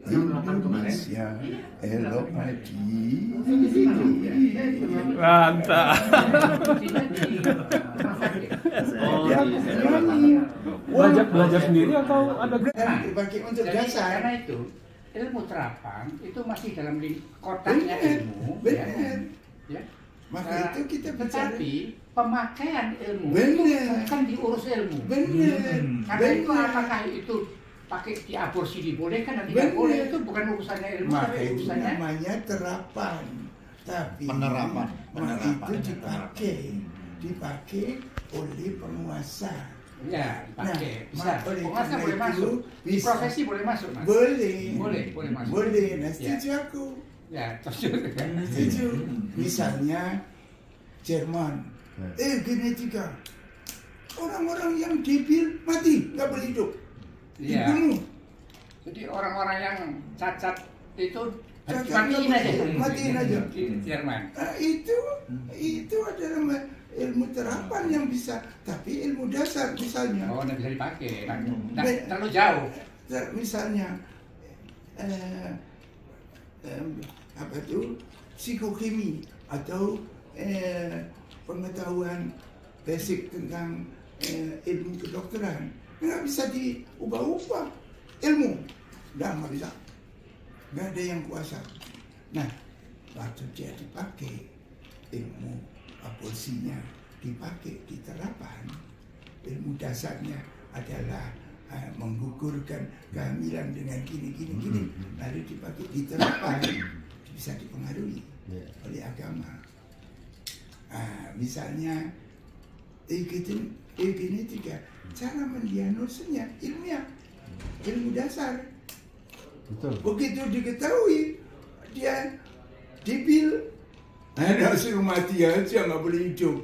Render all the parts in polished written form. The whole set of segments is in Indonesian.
Indonesia elok mati. Mantap. Belajar sendiri atau ada dipakai untuk dasar? Karena itu ilmu terapan itu masih dalam kotaknya ilmu. Benar. Ya. Maka itu kita bicara. Tetapi pemakaian ilmu Benar. kan diurus ilmu. Benar. Karena itu apakah itu pakai diaborsi dibolehkan dan tidak Benar. boleh itu bukan urusannya ilmu, Maka tapi itu urusannya namanya terapan. Tapi Penerapan. itu dipakai oleh penguasa. ya dipakai. Bisa. oleh Penguasa karena boleh itu masuk. Di bisa. profesi boleh masuk, Mas. Boleh. Boleh masuk. Boleh. Nah, Ya. setuju aku. Ya, setuju. Setuju. Misalnya Jerman, genetika. Orang-orang yang debil mati, nggak boleh hidup. Iya. Dibunuh. Jadi orang-orang yang cacat itu Cacat matiin aja. matiin aja. Di Jerman. Nah, itu adalah ilmu terapan yang bisa, tapi ilmu dasar misalnya. Oh, nggak bisa dipakai. Nah, Be- terlalu jauh. Misalnya apa itu psikokimi atau pengetahuan basic tentang ilmu kedokteran nggak bisa diubah-ubah ilmu, nggak bisa, nggak ada yang kuasa. Nah, waktu dia dipakai ilmu aborsinya dipakai di terapan, ilmu dasarnya adalah menggugurkan kehamilan dengan gini, lalu dipakai di terapan, bisa dipengaruhi oleh agama. Misalnya eugenetika, cara mendiagnosanya ilmiah, ilmu dasar. Betul. Begitu diketahui dia debil, suruh mati aja, nggak boleh hidup.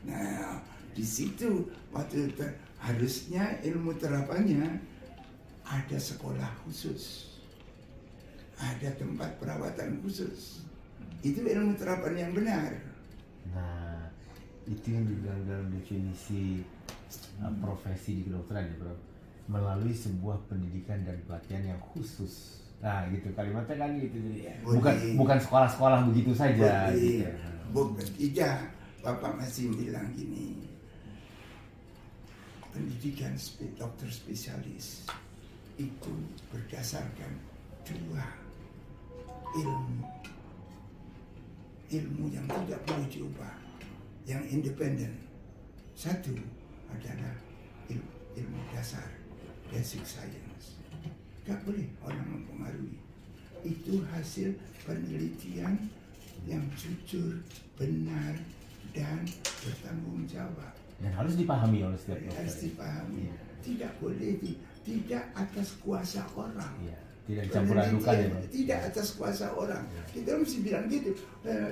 Nah, di situ waktu harusnya ilmu terapannya ada sekolah khusus, ada tempat perawatan khusus. Itu ilmu terapan yang benar. Nah, itu yang dibilang dalam definisi profesi di kedokteran ya, Bro. Melalui sebuah pendidikan dan pelatihan yang khusus. Nah, gitu kalimatnya kan gitu. Jadi bukan sekolah-sekolah begitu saja gitu. Bukan, tidak. Bapak masih bilang gini. Pendidikan dokter spesialis itu berdasarkan dua ilmu yang tidak boleh diubah, yang independen. Satu adalah ilmu dasar, basic science. Gak boleh orang mempengaruhi. Itu hasil penelitian yang jujur, benar, dan bertanggung jawab. Dan harus dipahami oleh setiap dokter. Harus dipahami. Tidak boleh tidak atas kuasa orang. Iya. Tidak campur adukan ya, Bang. Tidak atas kuasa orang. Kita mesti bilang gitu.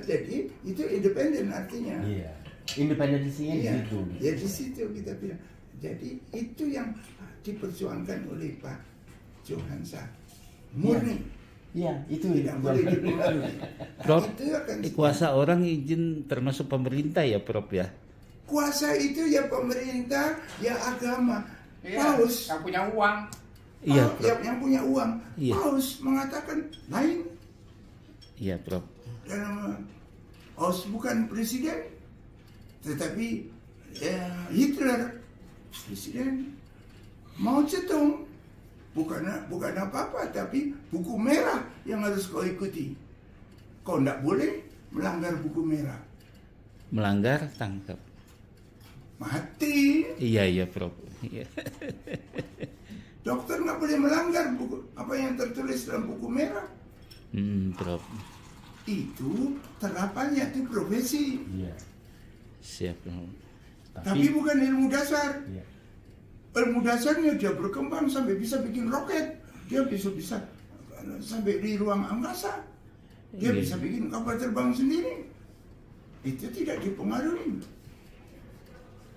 Jadi itu independen artinya. Iya. Independensinya di situ. Ya di situ kita bilang. Jadi itu yang diperjuangkan oleh Pak Johansa. Murni. Iya, itu Tidak boleh dipengaruhi. Prof, Itu akan kuasa orang izin termasuk pemerintah ya, Prof ya? kuasa itu ya pemerintah, ya agama. Iya, Paus yang punya uang. Iya, Prof. yang punya uang. Iya. Paus mengatakan lain. Iya, Prof. Paus bukan presiden, tetapi Hitler presiden. Mao Zedong bukan apa-apa, tapi buku merah yang harus kau ikuti. Kau tidak boleh melanggar buku merah, Melanggar tangkap. mati. Iya, Prof. Iya. Dokter nggak boleh melanggar buku apa yang tertulis dalam buku merah. Prof. Itu terapannya, itu profesi. Iya. Siap, Prof. Tapi bukan ilmu dasar. Iya. Ilmu dasarnya dia berkembang sampai bisa bikin roket. Dia bisa sampai di ruang angkasa. Dia Iya. bisa bikin kapal terbang sendiri. Itu tidak dipengaruhi.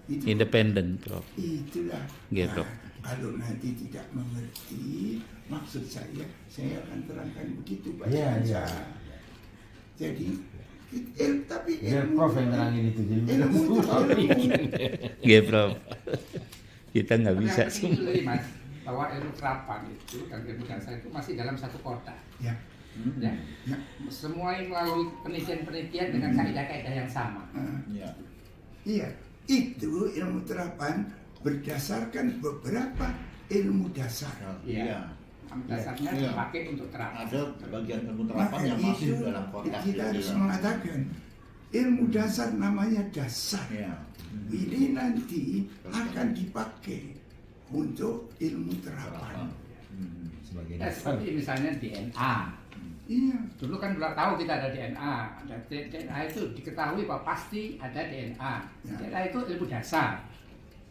Itu, Independen, Prof. itulah. Iya, Prof. Kalau nanti tidak mengerti, maksud saya akan terangkan begitu Pak Iya, Jansa. iya. Jadi, tapi Biar Prof yang terangin itu. Jadi ilmu itu ilmu. Iya, Prof. Kita nggak bisa Yang penting semua. itu tadi, Mas. bahwa ilmu terapan itu dan ilmu dasar itu masih dalam satu kotak. Ya. Ya. Ya. Semua yang melalui penelitian-penelitian dengan kaidah-kaidah yang sama. Ya. Iya, itu ilmu terapan berdasarkan beberapa ilmu dasar. Iya. Dasarnya Iya. dipakai untuk terapan. Ada bagian ilmu terapan Maka yang masih itu dalam kotak. kita harus gitu ya. mengatakan ilmu dasar namanya dasar. Ya. Ini nanti akan dipakai untuk ilmu terapan. Sebagai Ya, dasar. seperti misalnya DNA. Iya, Dulu kan belum tahu kita ada DNA. Dan DNA itu diketahui bahwa pasti ada DNA. Ya. DNA itu ilmu dasar.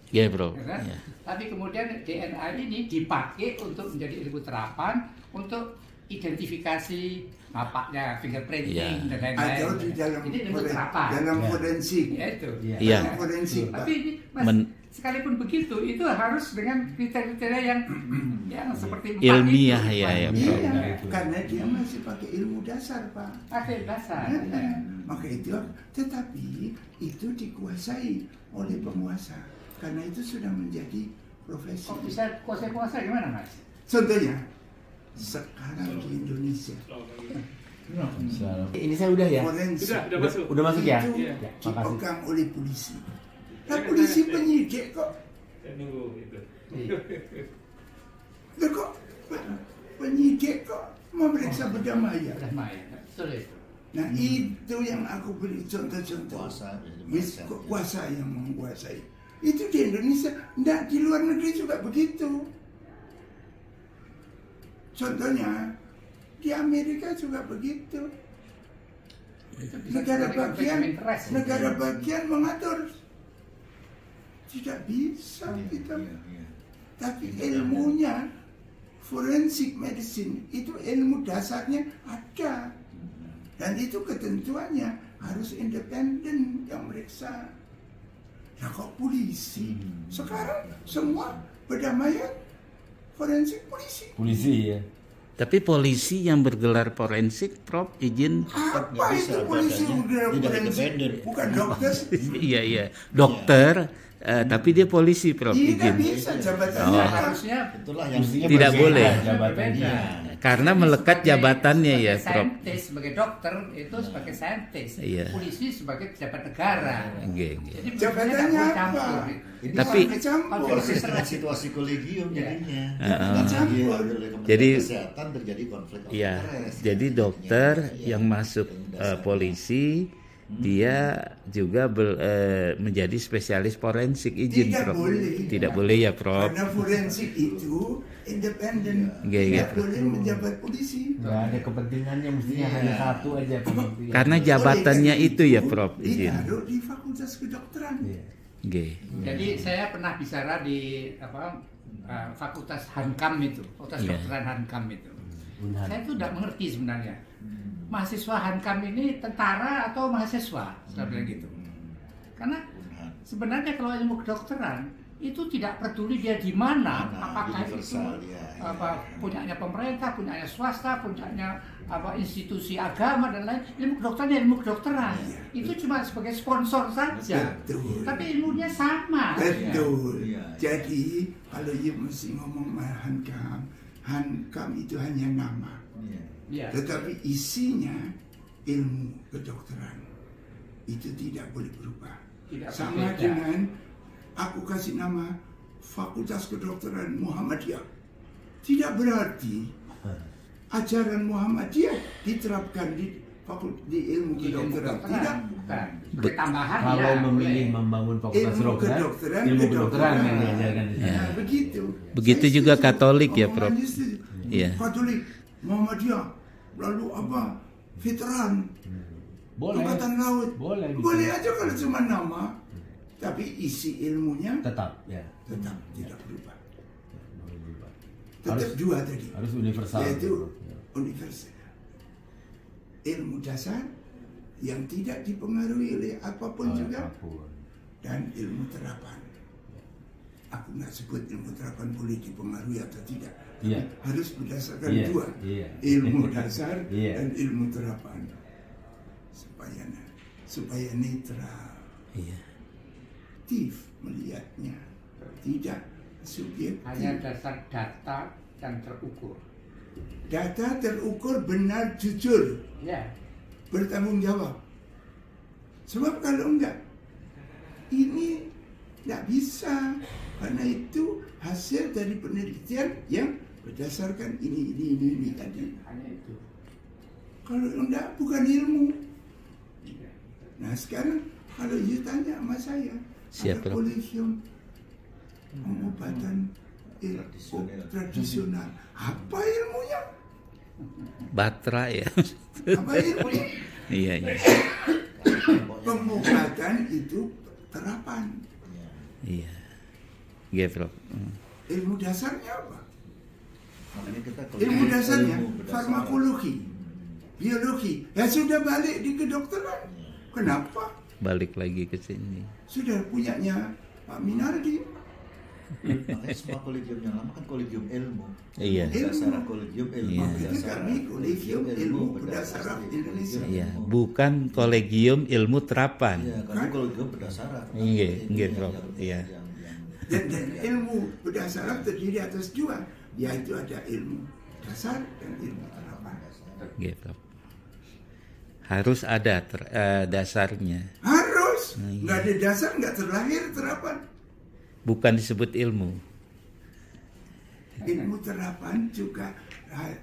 Iya bro. Ya kan? Iya. Tapi kemudian DNA ini dipakai untuk menjadi ilmu terapan untuk identifikasi bapaknya, fingerprinting dan lain-lain. atau di dalam ini ilmu terapan. dalam Ya. forensik. Ya itu. Iya. Iya. Dalam forensik, Pak. Tapi ini Men- sekalipun begitu itu harus dengan kriteria yang seperti empat Ilmiah itu. ya, ya, Iya, Bro. karena dia masih pakai ilmu dasar, Pak. Pakai dasar. Nah, maka itu, tetapi itu dikuasai oleh penguasa karena itu sudah menjadi profesi. Kok bisa kuasa gimana Mas? Contohnya sekarang di Indonesia Ini saya udah ya. forensik Udah masuk. Udah masuk ya? itu Iya. Makasih. dipegang oleh polisi. Nah, polisi penyidik kok, Saya nunggu itu. lah kok penyidik kok memeriksa benda maya. Udah main. Betul itu. Nah, itu yang aku beri contoh-contoh. Kuasa, Wis, kuasa yang menguasai. Itu di Indonesia, enggak, di luar negeri juga begitu. Contohnya, di Amerika juga begitu. Itu bisa Negara diberikan bagian, interest. negara bagian mengatur. Tidak bisa kita. Tapi ilmunya, forensik medicine, itu ilmu dasarnya ada. Dan itu ketentuannya harus independen yang meriksa. Ya kok polisi? Sekarang semua berdamaian forensik polisi. Polisi ya. Tapi polisi yang bergelar forensik, Prof, izin. Apa itu polisi udah Tidak forensik? independen. Bukan dokter. Iya iya, dokter, tapi dia polisi, Prof, Tidak izin. bisa jabatannya. Oh. Harusnya Itulah yang Tidak berbeda. boleh. Jabatannya. Karena melekat jabatannya ya, sebagai Prof. saintis, sebagai dokter itu sebagai saintis, Iya. polisi sebagai pejabat negara. Oke, oke. Jadi Jabatannya berbeda, apa? campur. Ini Tapi- sampai Campur. persis dengan situasi kolegium jadinya. Campur. Jadi- Kesehatan terjadi konflik of Iya, interest. jadi dokter Iya. yang masuk Dasar. polisi, dia juga menjadi spesialis forensik, izin, Tidak Prof. boleh. Tidak boleh ya, Prof. Karena forensik itu independen. Iya, iya. Tidak boleh menjabat polisi. Nggak ada kepentingannya, mestinya hanya satu aja kepentingan. Karena jabatannya Oleh itu ya, karena Prof, izin. ditaruh di fakultas kedokteran. Iya. Oke. Jadi saya pernah bicara di Fakultas Hankam itu, Fakultas Iya. Kedokteran Hankam itu. Unhan. Saya tuh tidak mengerti sebenarnya. Mahasiswa Hankam ini tentara atau mahasiswa, saya bilang gitu. Karena sebenarnya kalau ilmu kedokteran itu tidak peduli dia di mana, apakah itu universal, ya, punyanya pemerintah, punyanya swasta, punyanya institusi agama dan lain. Ilmu kedokteran ilmu kedokteran. Itu cuma sebagai sponsor saja. Betul. Tapi ilmunya sama. Betul. Iya. Jadi kalau you mesti ngomong Hankam, Hankam itu hanya nama. Ya. Tetapi isinya ilmu kedokteran itu tidak boleh berubah. Tidak Sama berbeda. dengan aku kasih nama Fakultas Kedokteran Muhammadiyah. Tidak berarti ajaran Muhammadiyah diterapkan di ilmu kedokteran. Tidak. Bukan. Tambahan Kalau ya, memilih boleh. membangun fakultas Ilmu kedokteran, kedokteran, ilmu kedokteran kedokteran. yang diajarkan di sana. Nah, begitu. Begitu Saya juga setuju. Katolik ya, Prof. Omongannya setuju. Iya. Katolik, Muhammadiyah, lalu apa? Veteran, Boleh. Angkatan Laut. Boleh, gitu. Boleh aja kalau cuma nama, tapi isi ilmunya Tetap ya. tetap tidak berubah. Boleh berubah. Tetap Harus- dua tadi. Harus universal. Yaitu Ya. universal. Ilmu dasar yang tidak dipengaruhi oleh apapun juga, Apapun. dan ilmu terapan. Aku nggak sebut ilmu terapan boleh dipengaruhi atau tidak. Iya. Harus berdasarkan Iya, dua, iya. ilmu dasar Iya. dan ilmu terapan, supaya netral, Iya. aktif melihatnya, tidak subjektif. Hanya dasar data yang terukur. Data terukur benar, jujur, Ya, bertanggung jawab. Sebab kalau enggak, ini enggak bisa. Karena itu hasil dari penelitian yang berdasarkan ini tadi. hanya itu. Kalau enggak, bukan ilmu. Nah sekarang kalau you tanya sama saya, Siap, ada Prof. kolegium pengobatan tradisional. Apa ilmunya? Batra ya. Apa ilmunya? Iya, iya. Pengobatan itu terapan. Iya. Iya, Prof. Ilmu dasarnya apa? Makanya kita kalau Ilmu dasarnya ilmu berdasar- farmakologi, biologi. Ya sudah balik di kedokteran. Kenapa? Balik lagi ke sini. Sudah punyanya Pak Minardi. Makanya semua kolegium yang lama kan kolegium ilmu. Iya. Berdasar kolegium ilmu. Iya. Itu berdasar kami kolegium ilmu berdasar berdasar ilmu. Indonesia. Iya, bukan kolegium ilmu terapan. Iya, karena kolegium berdasar. Iya, iya, Prof. Iya. Dan ilmu berdasar terdiri atas dua, yaitu ada ilmu dasar dan ilmu terapan. Iya, Prof. Harus ada dasarnya. Harus, Iya. nggak ada dasar nggak terlahir terapan. Bukan disebut ilmu. Ilmu terapan juga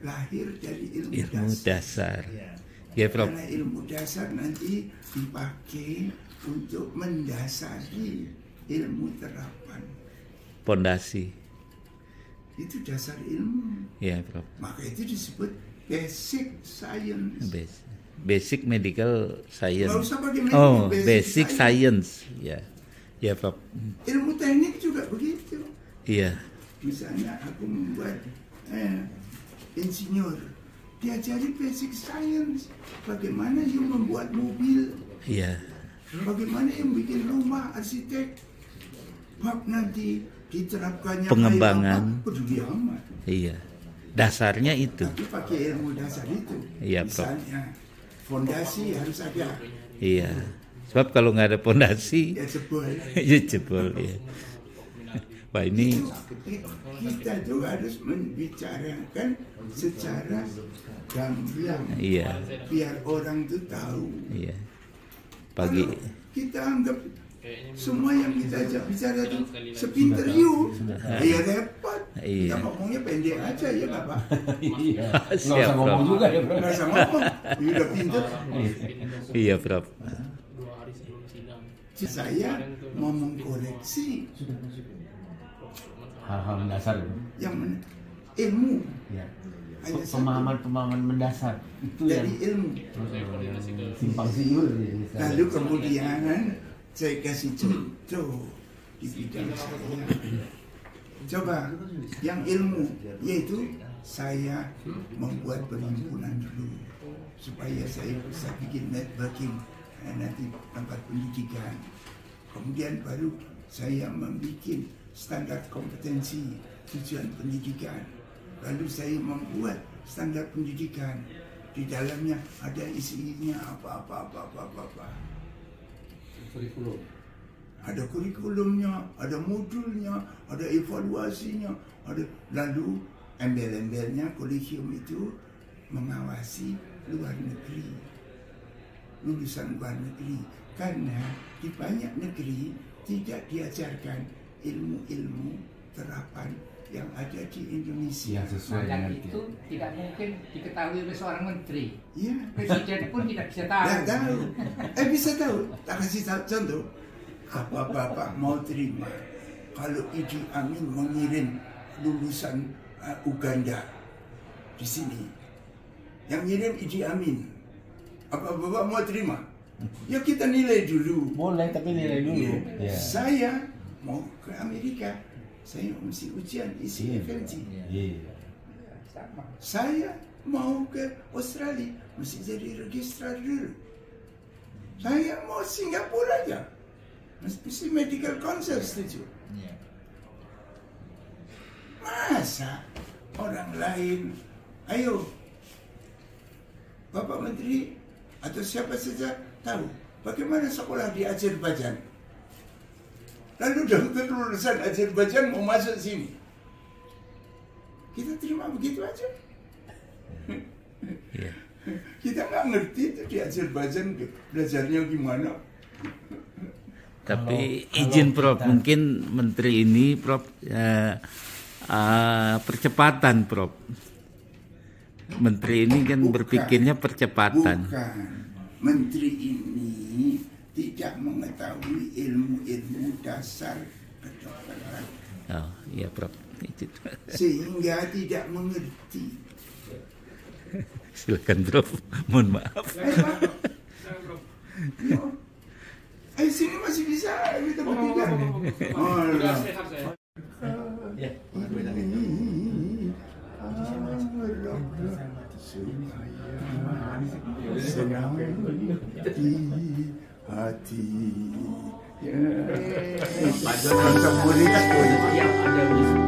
lahir dari ilmu Ilmu dasar. dasar. Ya, Prof. Karena ilmu dasar nanti dipakai untuk mendasari ilmu terapan. Pondasi. Itu dasar ilmu. Ya, Prof. Maka itu disebut basic science. Basic medical Nggak science. usah pakai medical, Oh, basic science. Ya. Ya, Prof. Ilmu teknik juga begitu. Iya. Misalnya aku membuat insinyur, diajari basic science. Bagaimana you membuat mobil, Iya. bagaimana yang bikin rumah, arsitek. Bab nanti diterapkannya Pengembangan. kayak apa, peduli amat. Iya. Dasarnya itu. Tapi pakai ilmu dasar itu. Iya, Prof. Misalnya fondasi harus ada. Iya. Sebab kalau nggak ada pondasi, Ya jebol. ya jebol. Ya. Wah, ini Kita tuh harus membicarakan secara gamblang. iya. Biar orang tuh tahu. Iya. Pagi. Kalau kita anggap semua yang kita ajak bicara itu sepinter you, ya repot. Iya. Kita ngomongnya pendek aja ya Bapak. Iya. Nggak Siap, usah ngomong Prof. juga ya, Bro. Nggak usah ngomong, you udah pinter. Iya, Prof. Saya mau mengkoreksi Hal-hal mendasar. yang ilmu Ya. hanya satu Pemahaman-pemahaman mendasar itu yang dari ilmu. simpang siur. Lalu kemudian saya kasih contoh di bidang saya. Coba yang ilmu, yaitu saya membuat perhimpunan dulu supaya saya bisa bikin networking nanti tempat pendidikan. Kemudian baru saya membuat standar kompetensi tujuan pendidikan. Lalu saya membuat standar pendidikan. Di dalamnya ada isinya apa. Kurikulum. Ada kurikulumnya, ada modulnya, ada evaluasinya, ada lalu embel-embelnya kolegium itu mengawasi luar negeri, lulusan luar negeri, karena di banyak negeri tidak diajarkan ilmu-ilmu terapan yang ada di Indonesia. Yang sesuai Yang dengan itu tidak mungkin diketahui oleh seorang menteri. Iya. Presiden pun tidak bisa tahu. Nggak tahu. Bisa tahu. Tak kasih tahu contoh. Apa Bapak mau terima kalau Idi Amin mengirim lulusan Uganda di sini? Yang ngirim Idi Amin. Apa Bapak mau terima? Ya kita nilai dulu. boleh tapi nilai dulu. Ya. Saya mau ke Amerika. Saya mesti ujian isi FNG. Iya. Sama. Saya mau ke Australia, mesti jadi registrar dulu. Saya mau Singapura aja, mesti medical council setuju. Masa orang lain, ayo Bapak Menteri atau siapa saja tahu bagaimana sekolah di Azerbaijan. Lalu dokter lulusan Azerbaijan mau masuk sini. Kita terima begitu aja. Iya. Kita nggak ngerti itu di Azerbaijan belajarnya gimana. Tapi Kalau izin Prof, kita- mungkin menteri ini Prof percepatan Prof. Menteri ini kan Bukan. berpikirnya percepatan. Bukan. Menteri ini tidak mengetahui ilmu-ilmu dasar kedokteran. Oh, iya Prof. Itu. Sehingga tidak mengerti. Silakan Prof. Mohon maaf. Sini masih bisa kita bertiga. Senang di hati. Pak Jonan murid.